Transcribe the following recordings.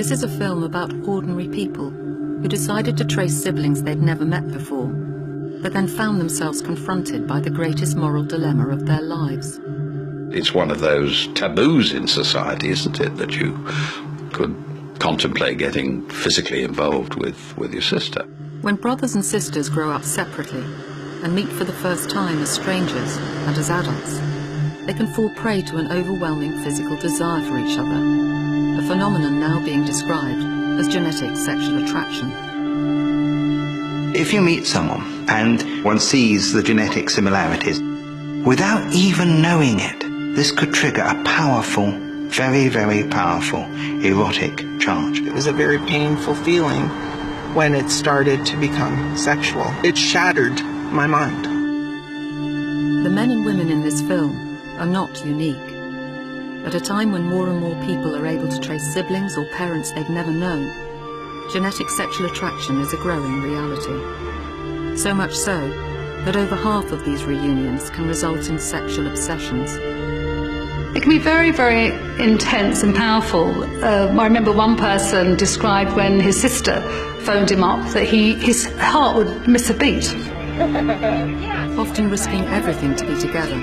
This is a film about ordinary people who decided to trace siblings they'd never met before, but then found themselves confronted by the greatest moral dilemma of their lives. It's one of those taboos in society, isn't it, that you could contemplate getting physically involved with your sister. When brothers and sisters grow up separately and meet for the first time as strangers and as adults, they can fall prey to an overwhelming physical desire for each other, a phenomenon now being described as genetic sexual attraction. If you meet someone and one sees the genetic similarities, without even knowing it, this could trigger a powerful, very, very powerful erotic charge. It was a very painful feeling when it started to become sexual. It shattered my mind. The men and women in this film are not unique. At a time when more and more people are able to trace siblings or parents they've never known, genetic sexual attraction is a growing reality. So much so that over half of these reunions can result in sexual obsessions. It can be very, very intense and powerful. I remember one person described when his sister phoned him up that his heart would miss a beat. Often risking everything to be together,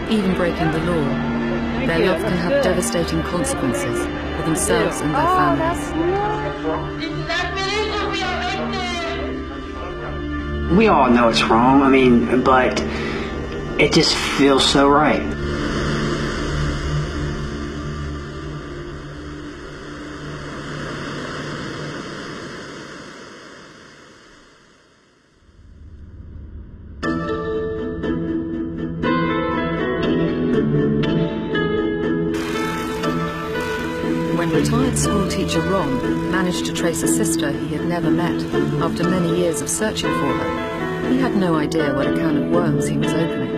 even breaking the law, their love can have devastating consequences for themselves and their families. We all know it's wrong, but it just feels so right. When retired schoolteacher Ron managed to trace a sister he had never met after many years of searching for her, he had no idea what a can of worms he was opening.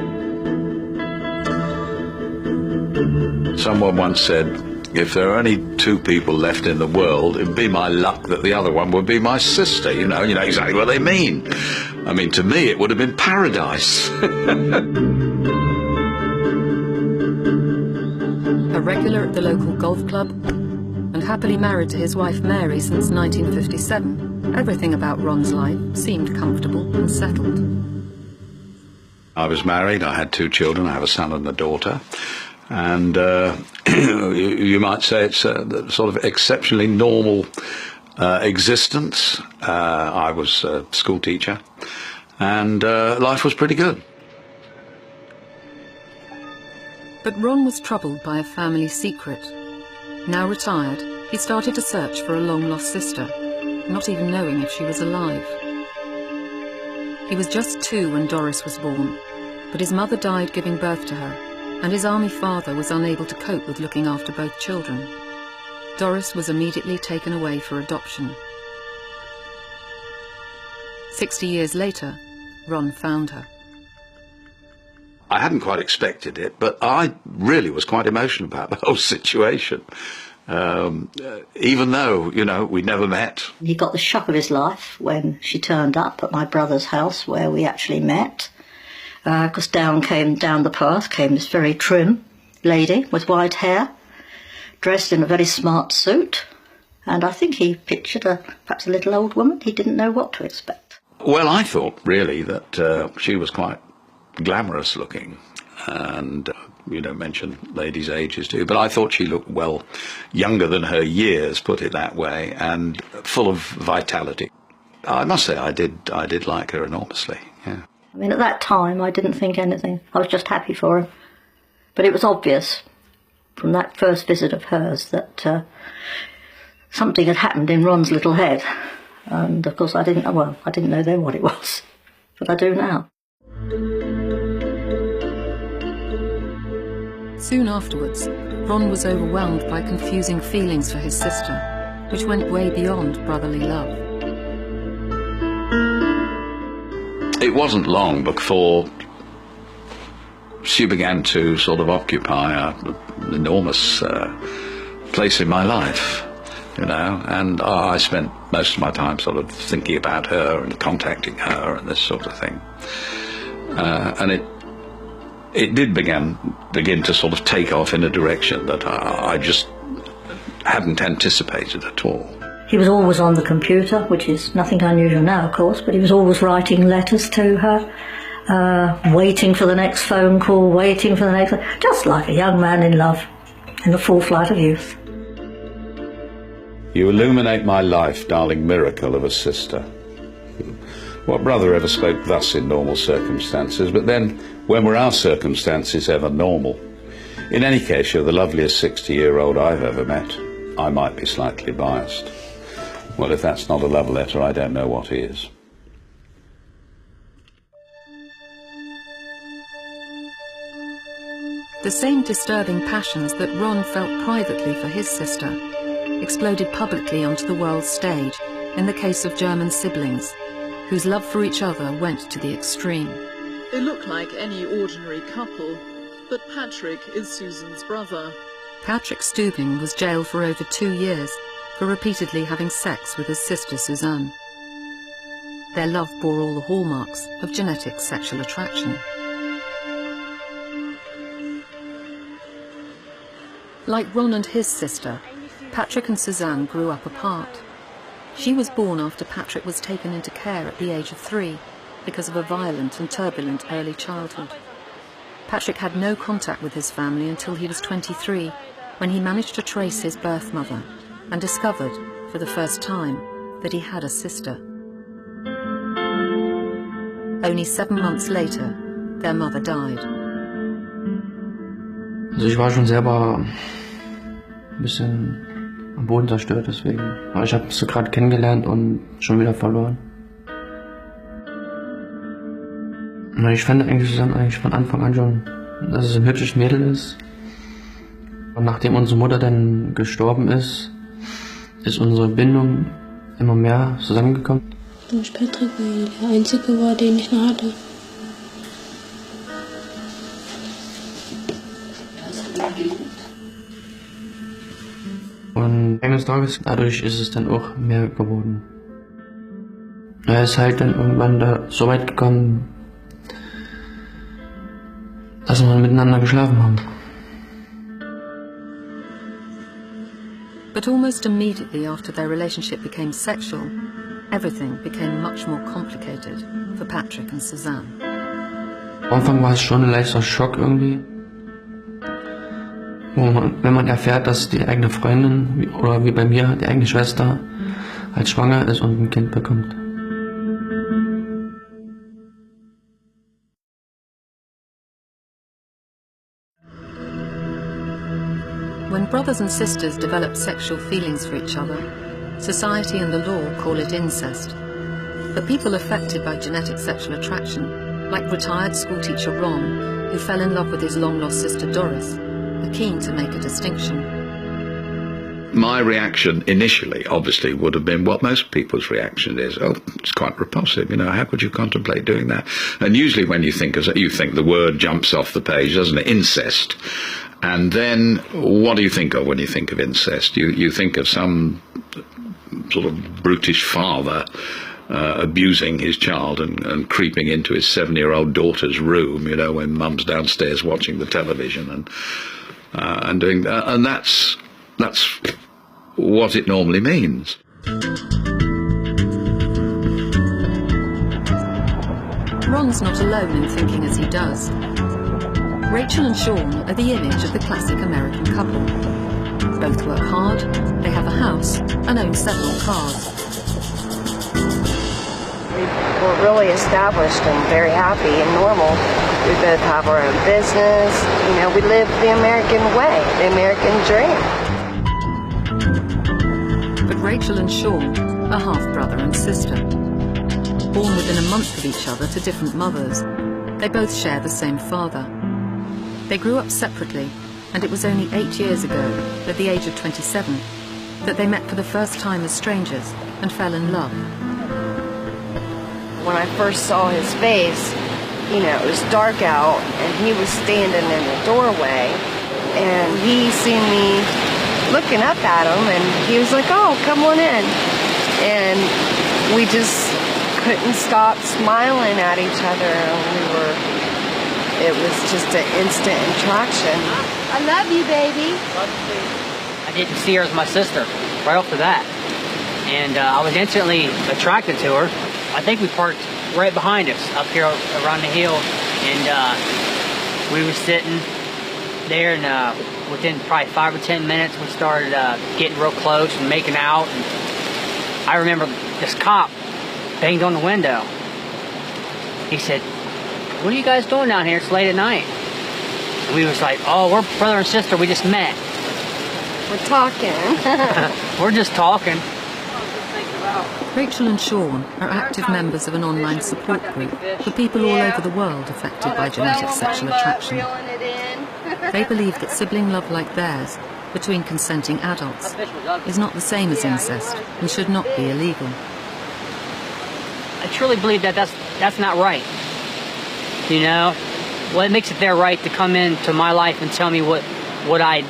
Someone once said, if there are only two people left in the world, it'd be my luck that the other one would be my sister. You know exactly what they mean. To me, it would have been paradise. A regular at the local golf club, and happily married to his wife Mary since 1957, everything about Ron's life seemed comfortable and settled. I was married, I had 2 children, I have a son and a daughter, and you might say it's a sort of exceptionally normal existence. I was a school teacher, and life was pretty good. But Ron was troubled by a family secret. Now retired, he started to search for a long-lost sister, not even knowing if she was alive. He was just 2 when Doris was born, but his mother died giving birth to her, and his army father was unable to cope with looking after both children. Doris was immediately taken away for adoption. 60 years later, Ron found her. I hadn't quite expected it, but I really was quite emotional about the whole situation. Even though, we'd never met. He got the shock of his life when she turned up at my brother's house where we actually met. Because down the path came this very trim lady with white hair, dressed in a very smart suit. And I think he pictured perhaps a little old woman. He didn't know what to expect. Well, I thought really that she was quite glamorous looking, and you don't mention ladies' ages, do you? But I thought she looked well younger than her years, put it that way, and full of vitality. I must say I did like her enormously, yeah. At that time I didn't think anything. I was just happy for him. But it was obvious from that first visit of hers that something had happened in Ron's little head. And of course I didn't know then what it was, but I do now. Soon afterwards, Ron was overwhelmed by confusing feelings for his sister, which went way beyond brotherly love. It wasn't long before she began to sort of occupy an enormous place in my life, and I spent most of my time sort of thinking about her and contacting her and this sort of thing. And it did begin to sort of take off in a direction that I just hadn't anticipated at all. He was always on the computer, which is nothing unusual now, of course, but he was always writing letters to her, waiting for the next phone call, waiting for the next... just like a young man in love, in the full flight of youth. You illuminate my life, darling miracle of a sister. What brother ever spoke thus in normal circumstances? But then, when were our circumstances ever normal? In any case, you're the loveliest 60-year-old I've ever met. I might be slightly biased. Well, if that's not a love letter, I don't know what is. The same disturbing passions that Ron felt privately for his sister exploded publicly onto the world stage in the case of German siblings, whose love for each other went to the extreme. They look like any ordinary couple, but Patrick is Susan's brother. Patrick Stubing was jailed for over 2 years for repeatedly having sex with his sister Suzanne. Their love bore all the hallmarks of genetic sexual attraction. Like Ron and his sister, Patrick and Suzanne grew up apart. She was born after Patrick was taken into care at the age of 3 because of a violent and turbulent early childhood. Patrick had no contact with his family until he was 23, when he managed to trace his birth mother and discovered, for the first time, that he had a sister. Only 7 months later, their mother died. Also ich war schon selber ein bisschen am Boden zerstört deswegen. Aber ich habe sie gerade kennengelernt und schon wieder verloren. Ich fand eigentlich Susanne eigentlich von Anfang an schon, dass es ein hübsches Mädel ist. Und nachdem unsere Mutter dann gestorben ist unsere Bindung immer mehr zusammengekommen. Durch Patrick, weil der einzige war, den ich noch hatte. Und eines Tages, dadurch ist es dann auch mehr geworden. Er ist halt dann irgendwann da so weit gekommen, dass wir miteinander geschlafen haben. But almost immediately after their relationship became sexual, everything became much more complicated for Patrick and Suzanne. Am Anfang war es schon ein leichter Schock irgendwie. Wenn man erfährt, dass die eigene Freundin, oder wie bei mir, die eigene Schwester, halt schwanger ist und ein Kind bekommt. When brothers and sisters develop sexual feelings for each other, society and the law call it incest. But people affected by genetic sexual attraction, like retired schoolteacher Ron, who fell in love with his long-lost sister Doris, are keen to make a distinction. My reaction initially, obviously, would have been what most people's reaction is. Oh, it's quite repulsive, you know, how could you contemplate doing that? And usually when you think the word jumps off the page, doesn't it? Incest. And then what do you think of when you think of incest? You think of some sort of brutish father abusing his child and creeping into his 7-year-old daughter's room, you know, when mum's downstairs watching the television and doing that. And that's what it normally means. Ron's not alone in thinking as he does. Rachel and Sean are the image of the classic American couple. Both work hard, they have a house, and own several cars. We're really established and very happy and normal. We both have our own business. You know, we live the American way, the American dream. But Rachel and Sean are half-brother and sister. Born within a month of each other to different mothers, they both share the same father. They grew up separately, and it was only 8 years ago, at the age of 27, that they met for the first time as strangers and fell in love. When I first saw his face, you know, it was dark out, and he was standing in the doorway, and he seen me looking up at him, and he was like, "Oh, come on in." And we just couldn't stop smiling at each other, and it was just an instant attraction. I love you, baby. I didn't see her as my sister right off the bat. And I was instantly attracted to her. I think we parked right behind us up here around the hill. And we were sitting there, and within probably 5 or 10 minutes, we started getting real close and making out. And I remember this cop banged on the window. He said, "What are you guys doing down here? It's late at night." And we was like, "Oh, we're brother and sister. We just met. We're talking." We're just talking." Rachel and Sean are active members of an online support group for people all over the world affected by genetic sexual attraction. They believe that sibling love like theirs, between consenting adults, is not the same as incest and should not be illegal. I truly believe that that's not right. You know, well, it makes it their right to come into my life and tell me what I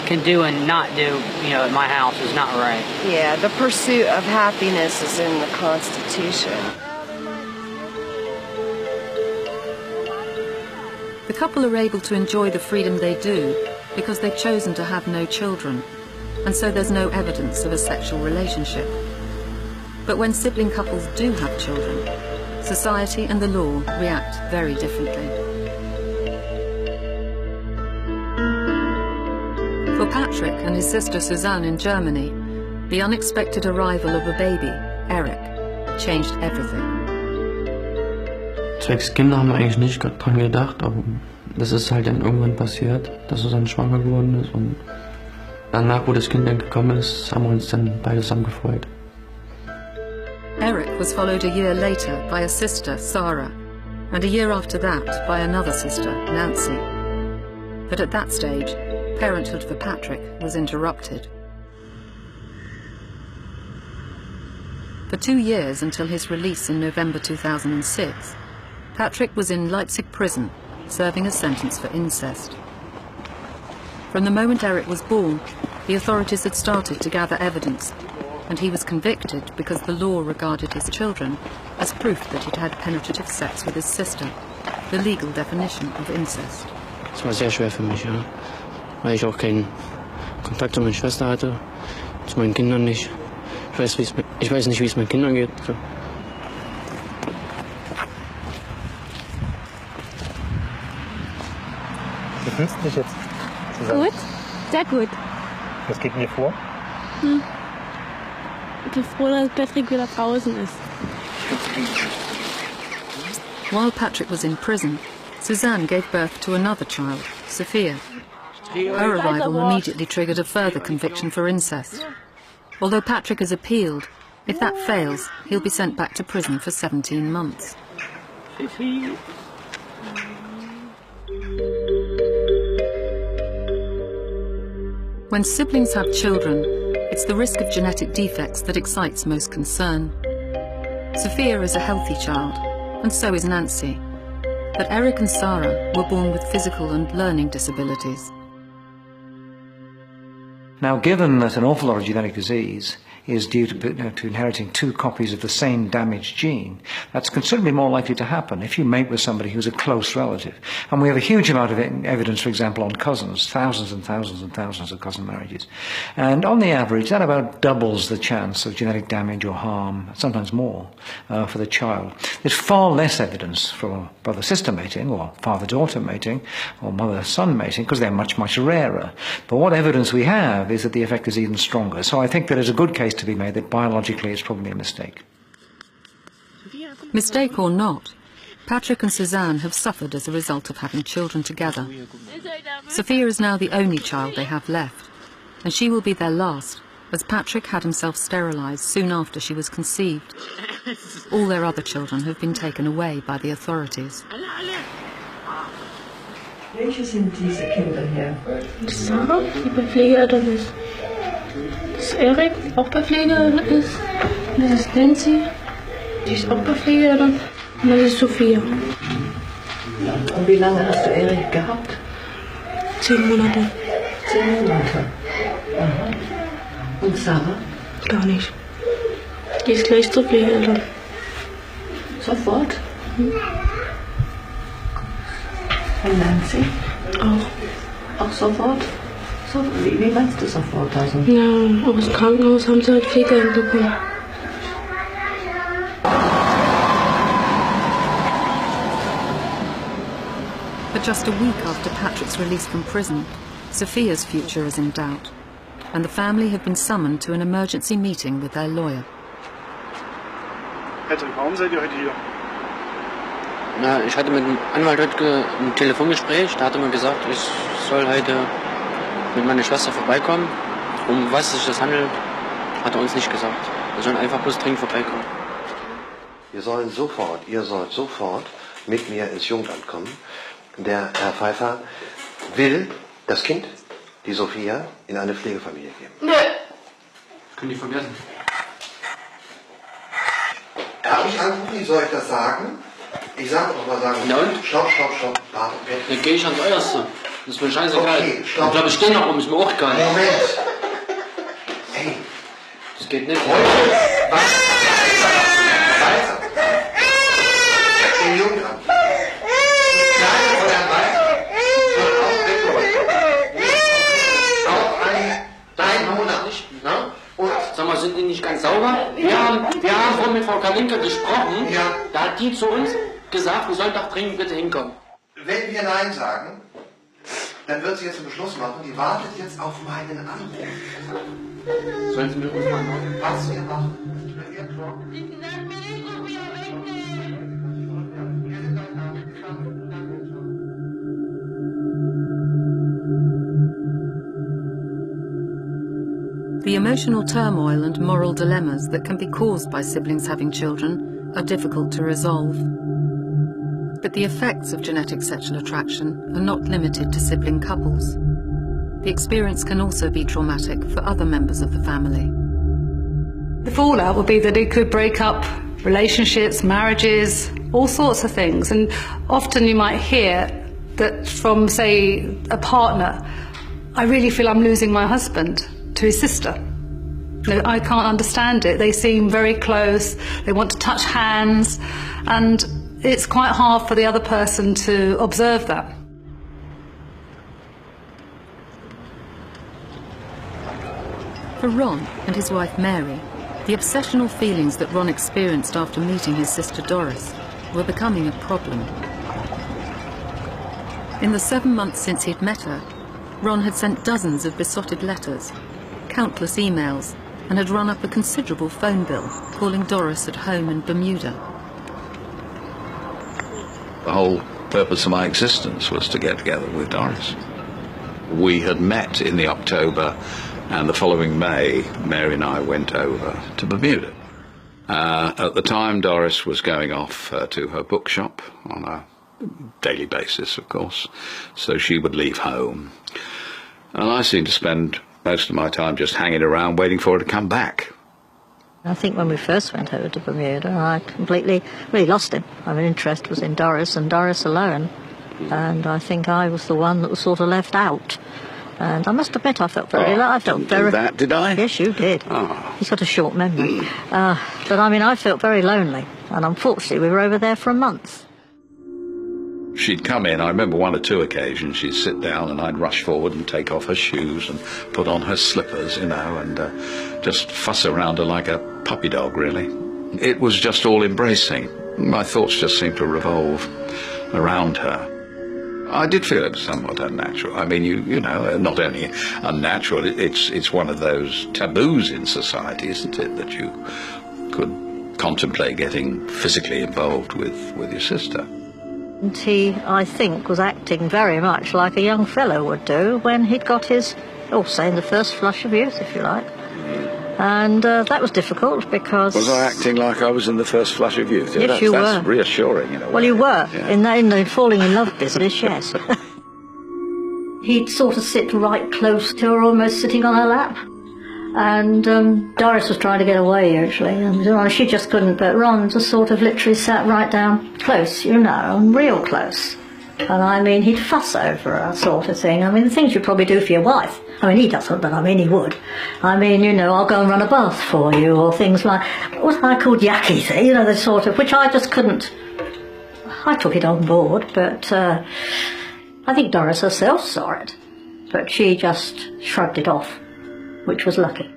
can do and not do, you know, at my house is not right. Yeah, the pursuit of happiness is in the Constitution. The couple are able to enjoy the freedom they do because they've chosen to have no children, and so there's no evidence of a sexual relationship. But when sibling couples do have children, society and the law react very differently. For Patrick and his sister Suzanne in Germany, the unexpected arrival of a baby, Eric, changed everything. Zwecks Kinder haben wir eigentlich nicht dran gedacht, aber das ist halt dann irgendwann passiert, dass Susanne schwanger geworden ist, und danach, wo das Kind dann gekommen ist, haben wir uns dann beide zusammen gefreut. Eric was followed a year later by a sister, Sarah, and a year after that by another sister, Nancy. But at that stage, parenthood for Patrick was interrupted. For 2 years, until his release in November 2006, Patrick was in Leipzig prison, serving a sentence for incest. From the moment Eric was born, the authorities had started to gather evidence, and he was convicted because the law regarded his children as proof that he'd had penetrative sex with his sister, the legal definition of incest. Es war sehr schwer für mich, ja. Weil ich auch keinen Kontakt zu meiner Schwester hatte, zu meinen Kindern nicht. Ich weiß nicht, wie es meinen Kindern geht. So. Wie fühlst du dich jetzt zusammen? Gut, sehr gut. Was geht mir vor? Ich bin froh, dass Patrick wieder draußen ist. While Patrick was in prison, Suzanne gave birth to another child, Sophia. Her arrival immediately triggered a further conviction for incest. Although Patrick has appealed, if that fails, he'll be sent back to prison for 17 months. When siblings have children, it's the risk of genetic defects that excites most concern. Sophia is a healthy child, and so is Nancy. But Eric and Sarah were born with physical and learning disabilities. Now, given that an awful lot of genetic disease is due to inheriting 2 copies of the same damaged gene, that's considerably more likely to happen if you mate with somebody who's a close relative. And we have a huge amount of evidence, for example, on cousins, thousands and thousands and thousands of cousin marriages. And on the average, that about doubles the chance of genetic damage or harm, sometimes more, for the child. There's far less evidence for brother-sister mating, or father-daughter mating, or mother-son mating, because they're much, much rarer. But what evidence we have is that the effect is even stronger. So I think there is a good case to be made that biologically it's probably a mistake. Mistake or not, Patrick and Suzanne have suffered as a result of having children together. Sophia is now the only child they have left, and she will be their last, as Patrick had himself sterilised soon after she was conceived. All their other children have been taken away by the authorities. Welche sind diese Kinder hier? Das ist Sarah, die bei Pflegeeltern ist. Das ist Erik, auch bei Pflegeeltern ist. Und das ist Nancy, die ist auch bei Pflegeeltern. Und das ist Sophia. Und wie lange hast du Erik gehabt? 10 Monate. 10 Monate. Aha. Und Sarah? Gar nicht. Die ist gleich zu Pflegeeltern. Sofort? Und Nancy? Auch. Auch sofort? So, wie meinst du sofort? Also? Ja, aus dem Krankenhaus haben sie halt Pflegeheim bekommen. But just a week after Patrick's release from prison, Sophia's future is in doubt, and the family have been summoned to an emergency meeting with their lawyer. Patrick, warum seid ihr heute hier? Na, ich hatte mit dem Anwalt heute ein Telefongespräch. Da hat er mir gesagt, ich soll heute mit meiner Schwester vorbeikommen. Um was sich das handelt, hat er uns nicht gesagt. Wir sollen einfach bloß dringend vorbeikommen. Ihr sollt sofort mit mir ins Jugendamt kommen. Der Herr Pfeiffer will das Kind, die Sophia, in eine Pflegefamilie geben. Nee. Können die vergessen. Er hat mich angerufen, ich soll euch das sagen. Ich sage doch mal sagen. Ja und? Stopp. Warte, okay. Dann gehe ich ans Äußerste. Das ist mir scheißegal. Okay, stopp. Ich glaube, ich stehe noch rum, ist mir auch egal. Moment. Hey. Das geht nicht. Was? Weiter. Im Jugendamt. Kleine von Herrn Weiter soll auch wegläufen. Auf einen 3 Monat nicht, ne? Und sag mal, sind die nicht ganz sauber? Wir haben vorhin mit Frau Kalinke gesprochen. Ja. Da hat die zu uns gesagt, wir sollen doch dringend bitte hinkommen. wenn wir Nein sagen, dann wird sie jetzt einen Beschluss machen. Die wartet jetzt auf meinen Anruf. Sollen Sie mit uns mal was wir machen? The emotional turmoil and moral dilemmas that can be caused by siblings having children are difficult to resolve. But the effects of genetic sexual attraction are not limited to sibling couples. The experience can also be traumatic for other members of the family. The fallout would be that it could break up relationships, marriages, all sorts of things. And often you might hear that from, say, a partner, I really feel I'm losing my husband to his sister. No, I can't understand it. They seem very close, they want to touch hands, and it's quite hard for the other person to observe that. For Ron and his wife Mary, the obsessional feelings that Ron experienced after meeting his sister Doris were becoming a problem. In the 7 months since he'd met her, Ron had sent dozens of besotted letters, countless emails, and had run up a considerable phone bill calling Doris at home in Bermuda. The whole purpose of my existence was to get together with Doris. We had met in the October, and the following May, Mary and I went over to Bermuda. At the time, Doris was going off to her bookshop on a daily basis, of course, so she would leave home. And I seemed to spend most of my time just hanging around waiting for her to come back. I think when we first went over to Bermuda, I completely really lost him. My interest was in Doris and Doris alone. And I think I was the one that was sort of left out. And I must admit, I felt very... that, did I? Yes, you did. Oh. He's got a short memory. But I mean, I felt very lonely. And unfortunately, we were over there for a month. She'd come in, I remember 1 or 2 occasions, she'd sit down and I'd rush forward and take off her shoes and put on her slippers, you know, and just fuss around her like a puppy dog, really. It was just all embracing. My thoughts just seemed to revolve around her. I did feel it was somewhat unnatural. I mean, you know, not only unnatural, it's one of those taboos in society, isn't it, that you could contemplate getting physically involved with your sister. And he, I think, was acting very much like a young fellow would do when he'd got his, say, in the first flush of youth, if you like. And that was difficult because... Was I acting like I was in the first flush of youth? Yes, you were. That's reassuring, in a way. Well, you were. Yeah. In the falling in love business, yes. He'd sort of sit right close to her, almost sitting on her lap. And Doris was trying to get away, actually, and she just couldn't, but Ron just sort of literally sat right down close, you know, real close. And I mean, he'd fuss over her sort of thing. I mean, the things you'd probably do for your wife. I mean, he doesn't, but I mean, he would. I mean, you know, I'll go and run a bath for you, or things like, what I called yucky thing, you know, the sort of, which I just couldn't, I took it on board, but I think Doris herself saw it. But she just shrugged it off, which was lucky.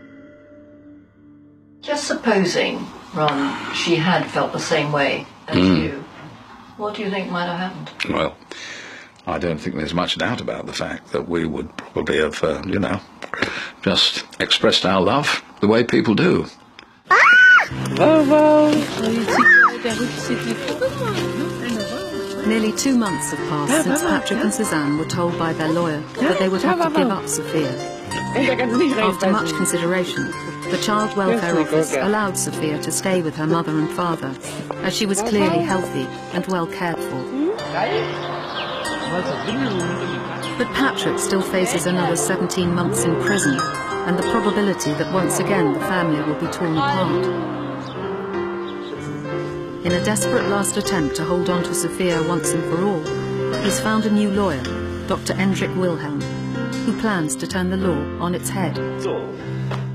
Just supposing, Ron, she had felt the same way as you, what do you think might have happened? Well, I don't think there's much doubt about the fact that we would probably have, just expressed our love the way people do. Nearly 2 months have passed since Patrick and Suzanne were told by their lawyer that they would have to give up Sophia. After much consideration, the Child Welfare Office allowed Sophia to stay with her mother and father, as she was clearly healthy and well cared for. But Patrick still faces another 17 months in prison, and the probability that once again the family will be torn apart. In a desperate last attempt to hold on to Sophia once and for all, he's found a new lawyer, Dr. Hendrik Wilhelm, who plans to turn the law on its head.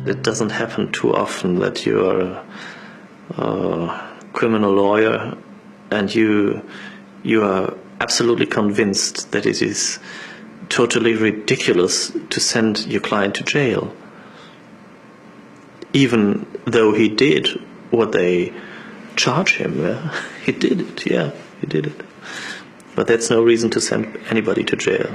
It doesn't happen too often that you're a criminal lawyer and you are absolutely convinced that it is totally ridiculous to send your client to jail. Even though he did what they charge him, he did it, he did it. But that's no reason to send anybody to jail.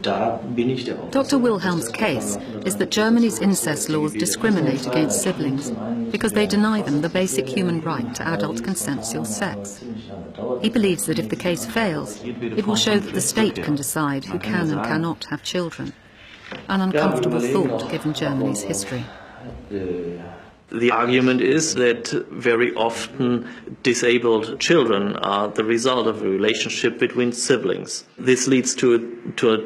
Dr. Wilhelm's case is that Germany's incest laws discriminate against siblings because they deny them the basic human right to adult consensual sex. He believes that if the case fails, it will show that the state can decide who can and cannot have children. An uncomfortable thought given Germany's history. The argument is that very often disabled children are the result of a relationship between siblings. This leads to a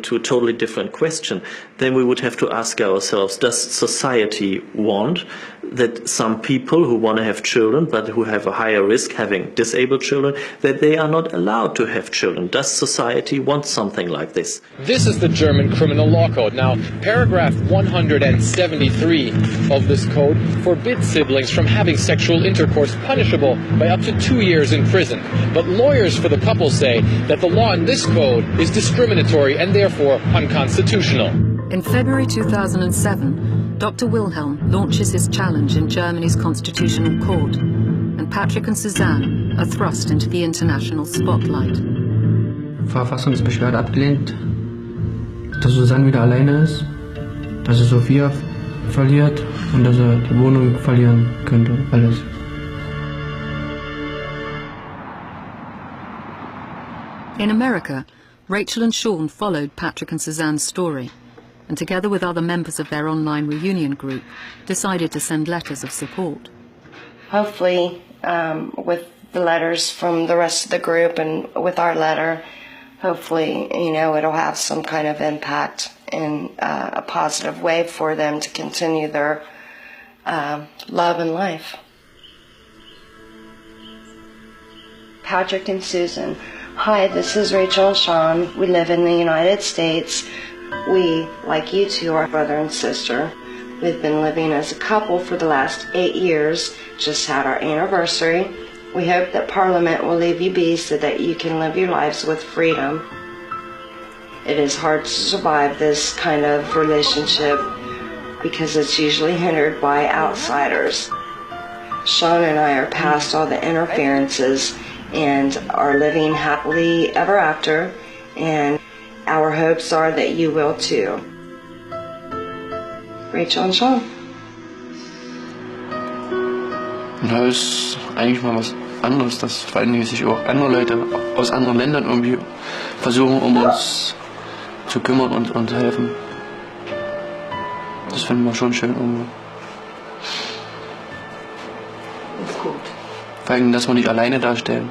totally different question. Then we would have to ask ourselves, does society want that some people who want to have children but who have a higher risk having disabled children, that they are not allowed to have children? Does society want something like this? This is the German Criminal Law Code. Now, paragraph 173 of this code forbids siblings from having sexual intercourse punishable by up to 2 years in prison. But lawyers for the couple say that the law in this code is discriminatory and therefore unconstitutional. In February 2007, Dr. Wilhelm launches his challenge in Germany's constitutional court, and Patrick and Suzanne are thrust into the international spotlight. Verfassungsbeschwerde abgelehnt, dass Susanne wieder alleine ist, dass Sophia verliert und dass die Wohnung verlieren könnte, alles. In America, Rachel and Sean followed Patrick and Suzanne's story, and together with other members of their online reunion group, decided to send letters of support. Hopefully, with the letters from the rest of the group and with our letter, hopefully, it'll have some kind of impact in a positive way for them to continue their love and life. Patrick and Susan. Hi, this is Rachel and Sean. We live in the United States. We, like you two, are brother and sister. We've been living as a couple for the last 8 years, just had our anniversary. We hope that Parliament will leave you be so that you can live your lives with freedom. It is hard to survive this kind of relationship because it's usually hindered by outsiders. Sean and I are past all the interferences and are living happily ever after, and our hopes are that you will too. Rachel and Sean. Ja, ist eigentlich mal was anderes, dass vor allen Dingen sich auch andere Leute aus anderen Ländern irgendwie versuchen, uns zu kümmern und helfen. Das finden wir schon schön irgendwo. Ist gut. Vor allem, dass wir nicht alleine dastehen.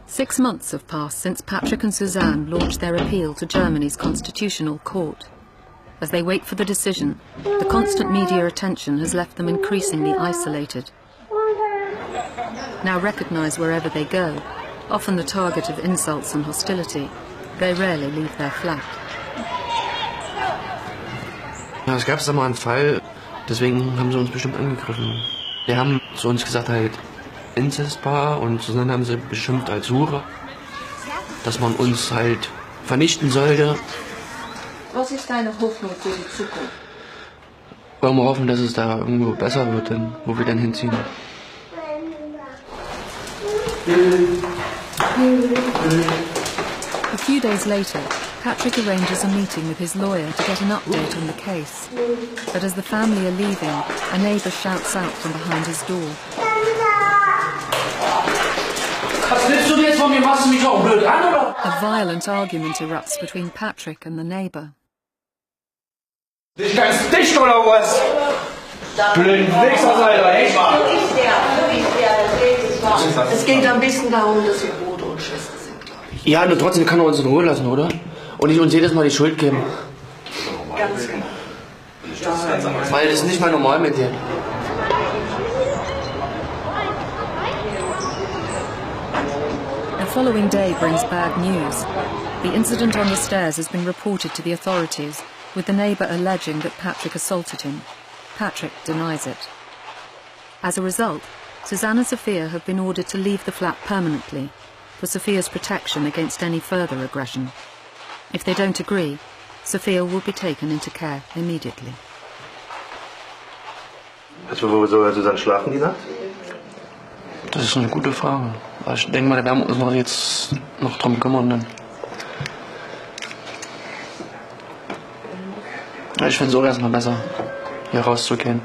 6 months have passed since Patrick and Suzanne launched their appeal to Germany's constitutional court. As they wait for the decision, the constant media attention has left them increasingly isolated. Now recognised wherever they go, often the target of insults and hostility, they rarely leave their flat. Ja, es gab da mal einen Fall, deswegen haben sie uns bestimmt angegriffen. Die haben zu uns gesagt halt Inzestpaar und Susanne haben sie beschimpft als Hure, dass man uns halt vernichten sollte. Was ist deine Hoffnung für die Zukunft? Wollen wir hoffen, dass es da irgendwo besser wird, denn, wo wir dann hinziehen. A few days later, Patrick arranges a meeting with his lawyer to get an update on the case. But as the family are leaving, a neighbour shouts out from behind his door. A violent argument erupts between Patrick and the neighbour. Dich ganz dicht oder was? Blöden Wichser seid ihr, echt? Es geht ein bisschen darum, dass wir Bruder und Schwester sind, glaube ich. Ja, nur trotzdem kann er uns in Ruhe lassen, oder? Und nicht uns jedes Mal die Schuld geben. Ganz genau. Weil das ist nicht mal normal mit dir. The following day brings bad news. The incident on the stairs has been reported to the authorities, with the neighbour alleging that Patrick assaulted him. Patrick denies it. As a result, Suzanne and Sophia have been ordered to leave the flat permanently, for Sophia's protection against any further aggression. If they don't agree, Sophia will be taken into care immediately. Weißt du, wo soll Susanne schlafen die Nacht? Das ist eine gute Frage. Ich denke mal, da werden wir uns jetzt noch drum kümmern. Dann. Ich finde es auch erstmal besser, hier rauszugehen.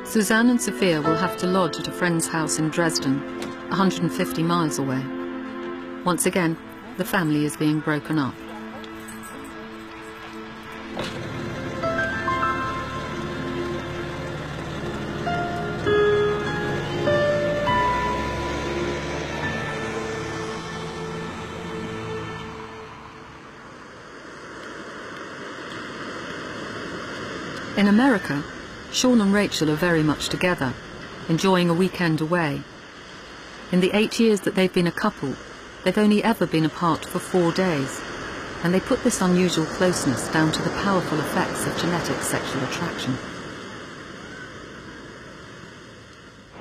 Suzanne and Sophia will have to lodge at a friend's house in Dresden, 150 miles away. Once again, the family is being broken up. In America, Sean and Rachel are very much together, enjoying a weekend away. In the 8 years that they've been a couple, they've only ever been apart for 4 days, and they put this unusual closeness down to the powerful effects of genetic sexual attraction.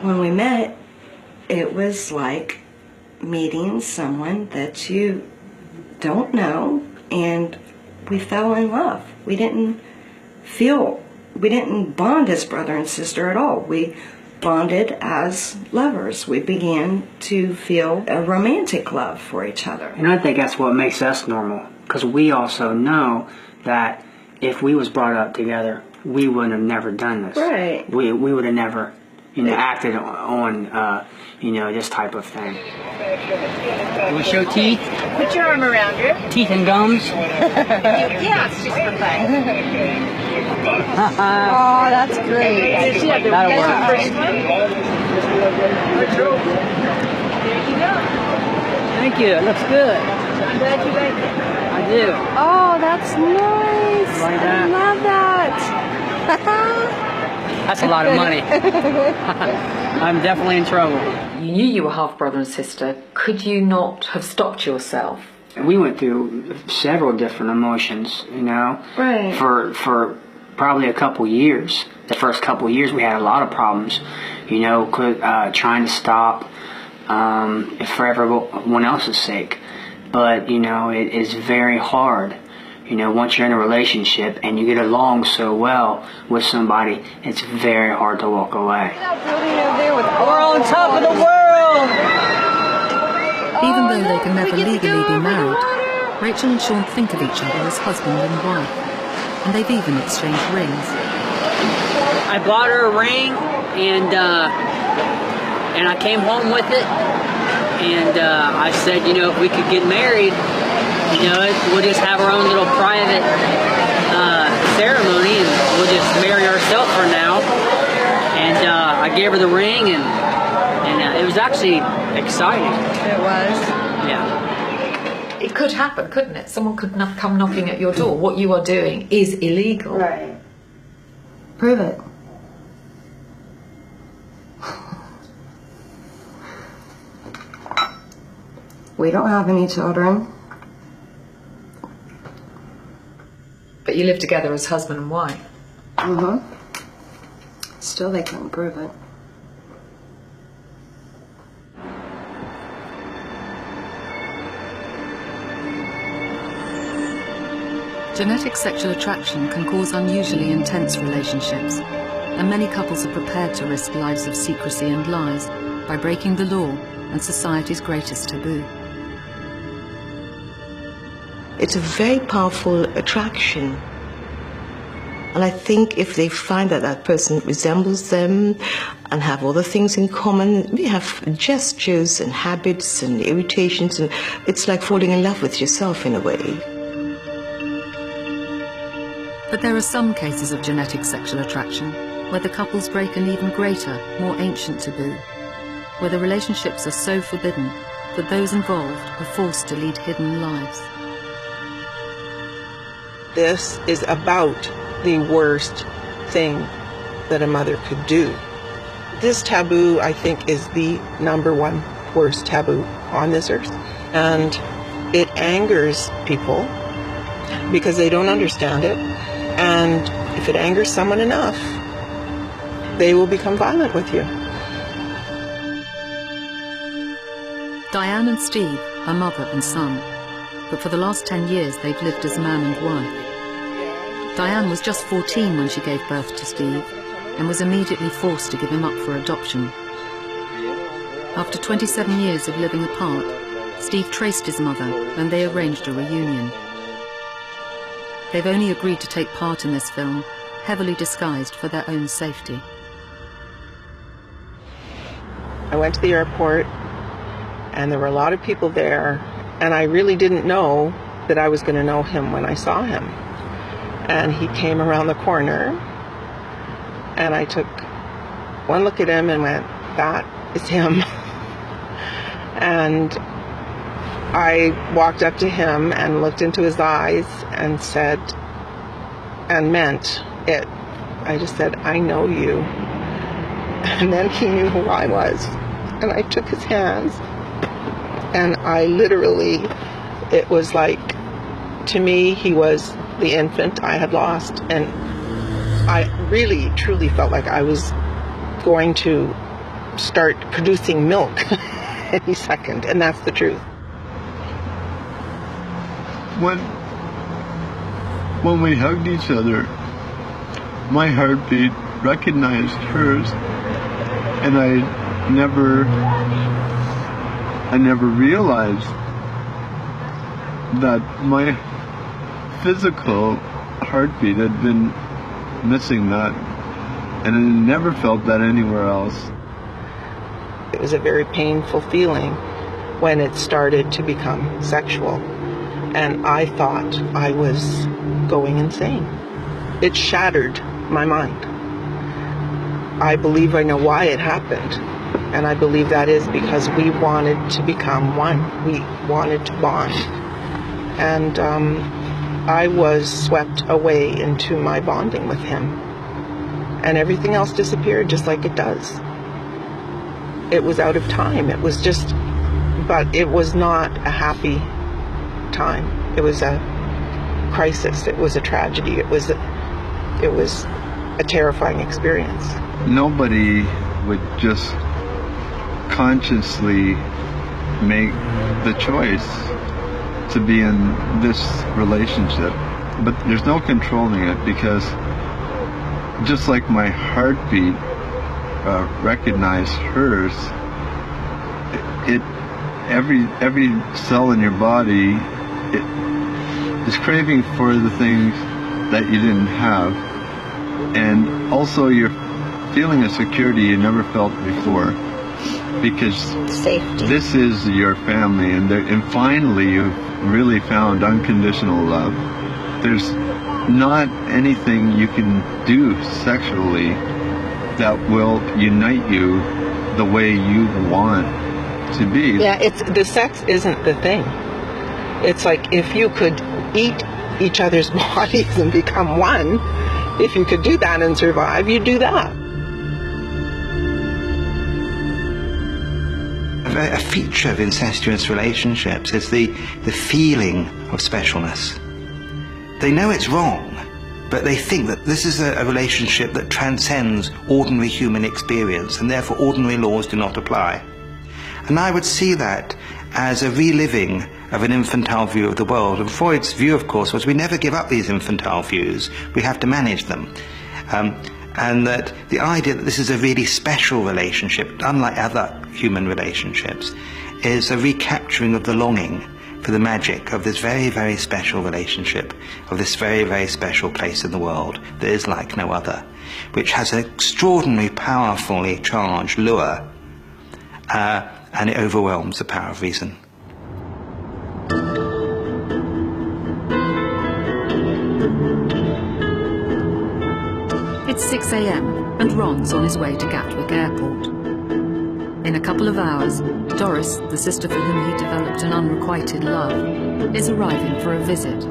When we met, it was like meeting someone that you don't know, and we fell in love. We didn't bond as brother and sister at all. We bonded as lovers. We began to feel a romantic love for each other. And I think that's what makes us normal, because we also know that if we was brought up together, we wouldn't have never done this. Right. We would have never, acted on, this type of thing. Do we show teeth? Put your arm around her. Teeth and gums? Yeah, it's just for fun. Oh, that's great. Did she have the That'll work. first one? There you go. Thank you. It looks good. I'm glad you like it. I do. Oh, that's nice. Like I that. love that. That's a lot of money. I'm definitely in trouble. You knew you were half brother and sister. Could you not have stopped yourself? We went through several different emotions, Right. For probably a couple years. The first couple years we had a lot of problems, trying to stop for everyone else's sake. But, it is very hard. Once you're in a relationship and you get along so well with somebody, it's very hard to walk away. We're on top of the world! Even though they can never legally be married, Rachel and Sean think of each other as husband and wife, and they've even exchanged rings. I bought her a ring, and I came home with it, and I said, if we could get married, we'll just have our own little private ceremony, and we'll just marry ourselves for now. And I gave her the ring, and it was actually exciting. It was. Yeah. It could happen, couldn't it? Someone could come knocking at your door. What you are doing is illegal. Right. Prove it. We don't have any children. But you live together as husband and wife. Mm-hmm. Still, they can't prove it. Genetic sexual attraction can cause unusually intense relationships, and many couples are prepared to risk lives of secrecy and lies by breaking the law and society's greatest taboo. It's a very powerful attraction. And I think if they find that that person resembles them and have all the things in common, we have gestures and habits and irritations, and it's like falling in love with yourself in a way. But there are some cases of genetic sexual attraction where the couples break an even greater, more ancient taboo, where the relationships are so forbidden that those involved are forced to lead hidden lives. This is about the worst thing that a mother could do. This taboo, I think, is the #1 worst taboo on this earth. And it angers people because they don't understand it. And if it angers someone enough, they will become violent with you. Diane and Steve are mother and son, but for the last 10 years they've lived as man and wife. Diane was just 14 when she gave birth to Steve and was immediately forced to give him up for adoption. After 27 years of living apart, Steve traced his mother and they arranged a reunion. They've only agreed to take part in this film, heavily disguised for their own safety. I went to the airport and there were a lot of people there, and I really didn't know that I was going to know him when I saw him. And he came around the corner and I took one look at him and went, that is him. And I walked up to him and looked into his eyes and said, and meant it. I just said, I know you. And then he knew who I was. And I took his hands and I literally, it was like, to me, he was the infant I had lost. And I really, truly felt like I was going to start producing milk any second. And that's the truth. When we hugged each other, my heartbeat recognized hers, and I never realized that my physical heartbeat had been missing that, and I never felt that anywhere else. It was a very painful feeling when it started to become sexual, and I thought I was going insane. It shattered my mind. I believe I know why it happened, and I believe that is because we wanted to become one. We wanted to bond. And I was swept away into my bonding with him, and everything else disappeared just like it does. It was out of time. It was just, but it was not a happy time. It was a crisis. It was a tragedy. It was a terrifying experience. Nobody would just consciously make the choice to be in this relationship, but there's no controlling it, because just like my heartbeat recognized hers, every cell in your body is craving for the things that you didn't have, and also you're feeling a security you never felt before, because safety. This is your family, and finally you've really found unconditional love. There's not anything you can do sexually that will unite you the way you want to be. Yeah, the sex isn't the thing. It's like if you could eat each other's bodies and become one, if you could do that and survive, you'd do that. A feature of incestuous relationships is the feeling of specialness. They know it's wrong, but they think that this is a relationship that transcends ordinary human experience, and therefore ordinary laws do not apply. And I would see that as a reliving of an infantile view of the world. And Freud's view, of course, was we never give up these infantile views, we have to manage them. And that the idea that this is a really special relationship, unlike other human relationships, is a recapturing of the longing for the magic of this very, very special relationship, of this very, very special place in the world that is like no other, which has an extraordinarily powerfully charged lure, and it overwhelms the power of reason. It's 6 a.m. and Ron's on his way to Gatwick Airport. In a couple of hours, Doris, the sister for whom he developed an unrequited love, is arriving for a visit.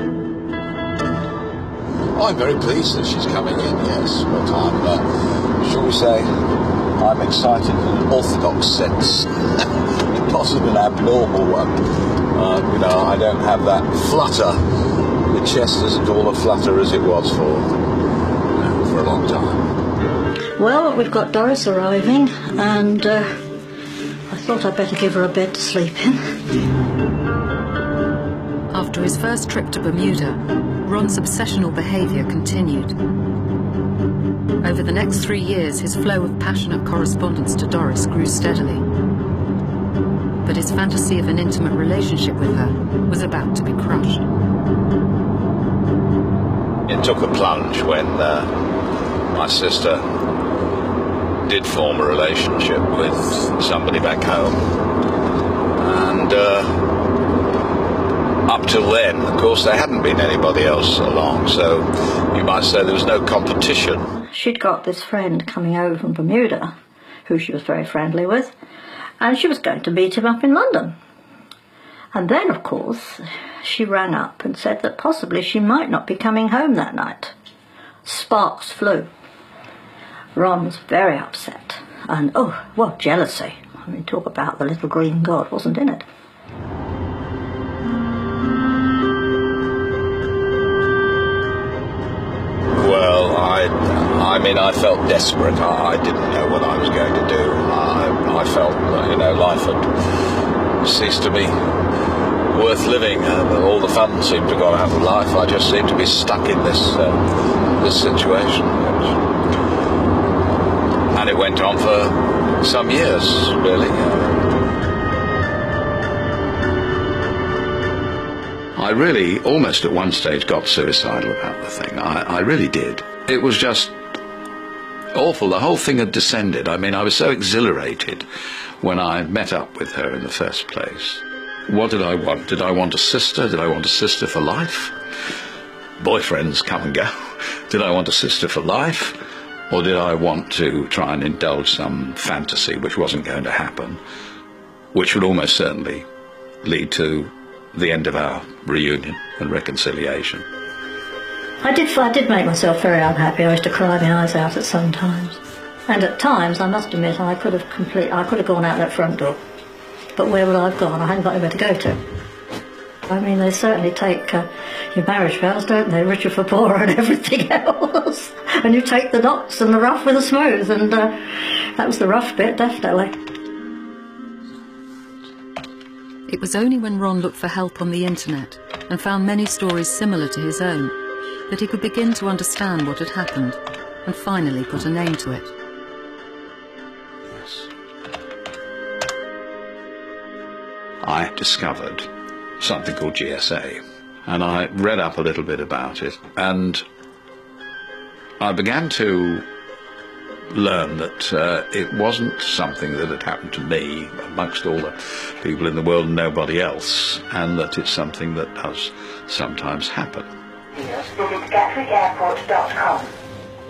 I'm very pleased that she's coming in, yes, but I'm, shall we say, I'm excited in an orthodox sense, not in an abnormal one. You know, I don't have that flutter. The chest isn't all a flutter as it was for a long time. Well, we've got Doris arriving, and I thought I'd better give her a bed to sleep in. After his first trip to Bermuda, Ron's obsessional behaviour continued. Over the next 3 years, his flow of passionate correspondence to Doris grew steadily. But his fantasy of an intimate relationship with her was about to be crushed. It took a plunge when my sister did form a relationship with somebody back home. And up till then, of course, there hadn't been anybody else along, so you might say there was no competition. She'd got this friend coming over from Bermuda, who she was very friendly with, and she was going to meet him up in London. And then, of course, she rang up and said that possibly she might not be coming home that night. Sparks flew. Ron was very upset, and oh, what jealousy. I mean, talk about the little green god wasn't in it. Well, I mean, I felt desperate. I didn't know what I was going to do. I felt, you know, life had ceased to be worth living. All the fun seemed to go out of life. I just seemed to be stuck in this situation. And it went on for some years, really. I really, almost at one stage, got suicidal about the thing. I really did. It was just awful. The whole thing had descended. I mean, I was so exhilarated when I met up with her in the first place. What did I want? Did I want a sister? Did I want a sister for life? Boyfriends come and go. Did I want a sister for life? Or did I want to try and indulge some fantasy which wasn't going to happen, which would almost certainly lead to the end of our reunion and reconciliation? I did make myself very unhappy. I used to cry my eyes out at some times. And at times, I must admit, I could have gone out that front door. But where would I have gone? I hadn't got anywhere to go to. I mean, they certainly take your marriage vows, don't they? Richer for poorer and everything else. And you take the knots and the rough with the smooth, and that was the rough bit, definitely. It was only when Ron looked for help on the internet and found many stories similar to his own that he could begin to understand what had happened and finally put a name to it. I discovered something called GSA, and I read up a little bit about it, and I began to learn that it wasn't something that had happened to me amongst all the people in the world and nobody else, and that it's something that does sometimes happen.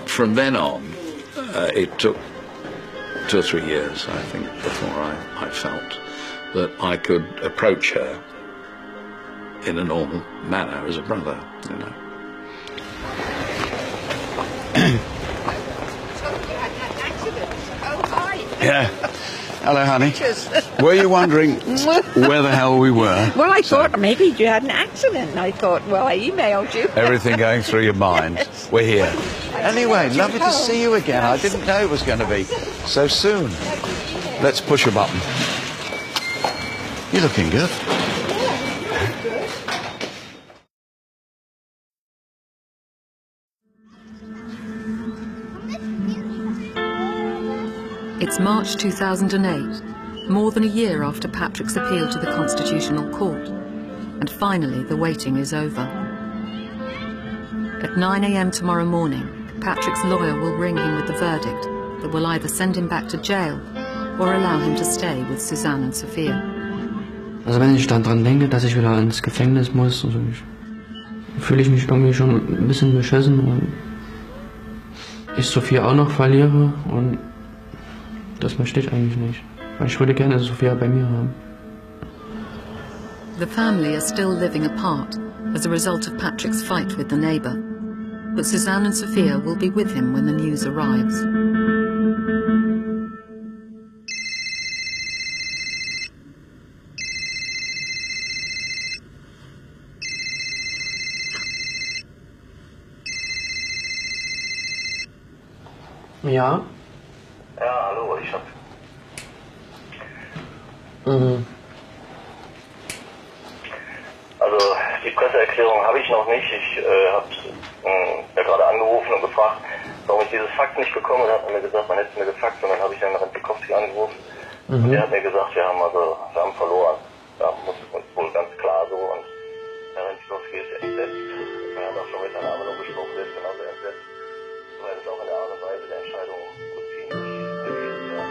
From then on, it took 2 or 3 years, I think, before I felt that I could approach her in a normal manner as a brother, you know. Yeah. Hello, honey. Were you wondering where the hell we were? Well, I thought maybe you had an accident. I thought, well, I emailed you. Everything going through your mind. Yes. We're here. Anyway, lovely to see you again. I didn't know it was going to be so soon. Let's push a button. You're looking good. It's March 2008, more than a year after Patrick's appeal to the Constitutional Court, and finally the waiting is over. At 9 a.m. tomorrow morning, Patrick's lawyer will ring him with the verdict that will either send him back to jail or allow him to stay with Suzanne and Sophia. Also wenn ich dann dran denke, dass ich wieder ins Gefängnis muss, also fühle ich mich irgendwie schon ein bisschen beschissen, und ich Sophia auch noch verliere, und das möchte ich eigentlich nicht. Weil ich würde gerne Sophia bei mir haben. The family are still living apart as a result of Patrick's fight with the neighbour, but Suzanne and Sophia will be with him when the news arrives. Ja? Ja, hallo, ich hab... Also, die Presseerklärung habe ich noch nicht. Ich habe ja gerade angerufen und gefragt, warum ich dieses Fax nicht bekomme. Da hat man mir gesagt, man hätte es mir gefaxt, und dann habe ich Herrn Rentikowski angerufen. Und der hat mir gesagt, wir haben verloren. Ja, muss wohl ganz klar so. Und Herr Rentikowski ist entsetzt. Er hat auch schon mit seiner Anwendung gesprochen, der ist genauso entsetzt. Weil es auch in der Art und Weise der Entscheidung so ziemlich ist, ja.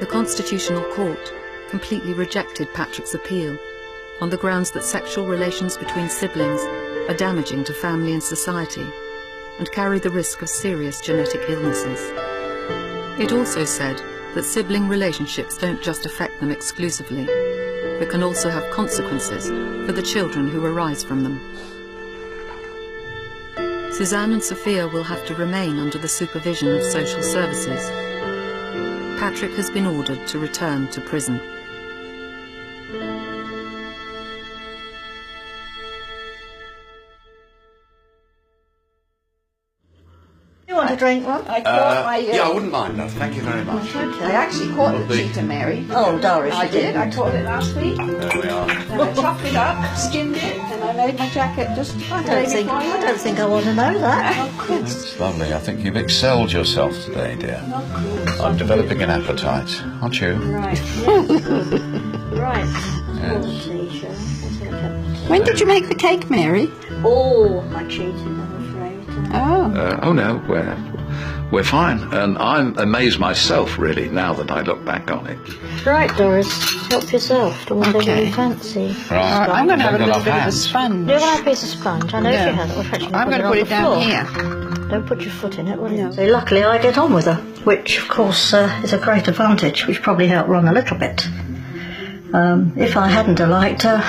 The Constitutional Court completely rejected Patrick's appeal on the grounds that sexual relations between siblings are damaging to family and society and carry the risk of serious genetic illnesses. It also said that sibling relationships don't just affect them exclusively, but can also have consequences for the children who arise from them. Suzanne and Sophia will have to remain under the supervision of social services. Patrick has been ordered to return to prison. You want a drink, Ron? I caught my... Yeah, I wouldn't mind, love. Thank you very much. Okay. I actually caught the cheetah, Mary. Oh, Doris, I you did. I caught it last week. There we are. And I chopped it up, skinned it, and I made my jacket just I don't think I want to know that. It's lovely. I think you've excelled yourself today, dear. I'm developing an appetite, aren't you? Right. Right. When did you make the cake, Mary? Oh, I cheated, I'm afraid. Oh no, we're fine, and I'm amazed myself really now that I look back on it. Right, Doris, help yourself to whatever you fancy. Right. I'm going to have a little bit of a sponge. You're going to have a piece of sponge. I know if you have it. Well, actually, I'm going to put it down here. Don't put your foot in it, will you? So luckily I get on with her, which of course is a great advantage, which probably helped Ron a little bit. If I hadn't liked her,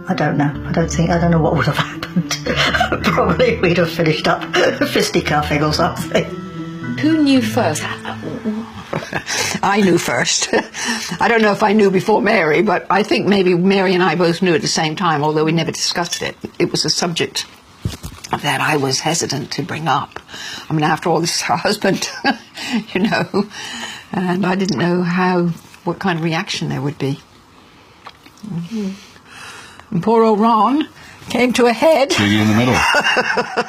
I don't know. I don't know what would have happened. Probably we'd have finished up fisticuffing or something. Who knew first? I knew first. I don't know if I knew before Mary, but I think maybe Mary and I both knew at the same time, although we never discussed it. It was a subject that I was hesitant to bring up. I mean, after all, this is her husband, you know, and I didn't know what kind of reaction there would be. Mm-hmm. And poor old Ron came to a head. You in the middle.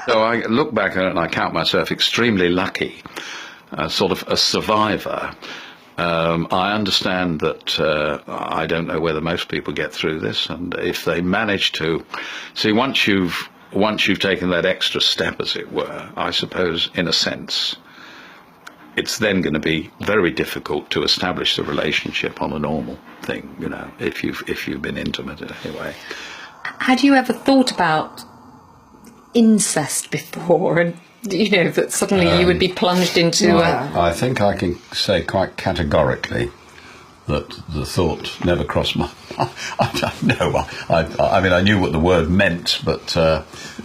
So I look back at it and I count myself extremely lucky, sort of a survivor. I understand that I don't know whether most people get through this, and if they manage to see once you've taken that extra step, as it were, I suppose in a sense it's then going to be very difficult to establish the relationship on a normal thing, you know, if you've been intimate in any way. Had you ever thought about incest before, and you know, that suddenly you would be plunged into... I think I can say quite categorically that the thought never crossed my mind. I don't know. I mean, I knew what the word meant, but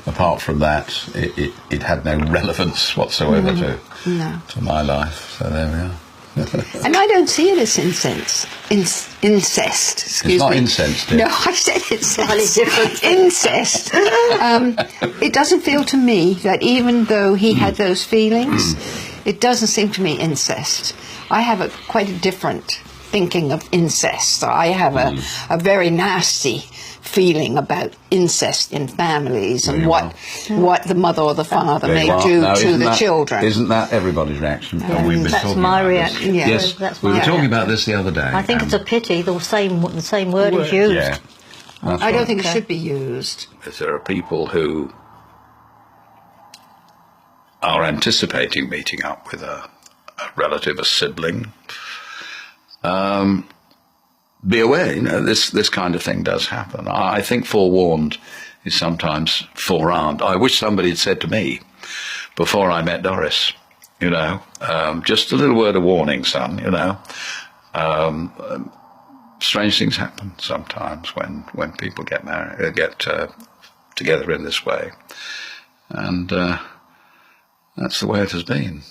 apart from that, it had no relevance whatsoever to my life. So there we are. And I don't see it as incest. Excuse me. It's not incense, dear. No, I said incest. Incest. It doesn't feel to me that even though he had those feelings, it doesn't seem to me incest. I have quite a different thinking of incest. I have a very nasty feeling about incest in families and what the mother or the father may do to the children. Isn't that everybody's reaction? Yeah. We've been That's my reaction. Yes, that's we were my talking about this the other day. I think it's a pity the same word is used. Yeah, I don't think it should be used. If there are people who are anticipating meeting up with a relative, a sibling, be aware, you know, this kind of thing does happen. I think forewarned is sometimes forearmed. I wish somebody had said to me before I met Doris, you know, just a little word of warning, son, you know. Strange things happen sometimes when people get married, get together in this way. And that's the way it has been.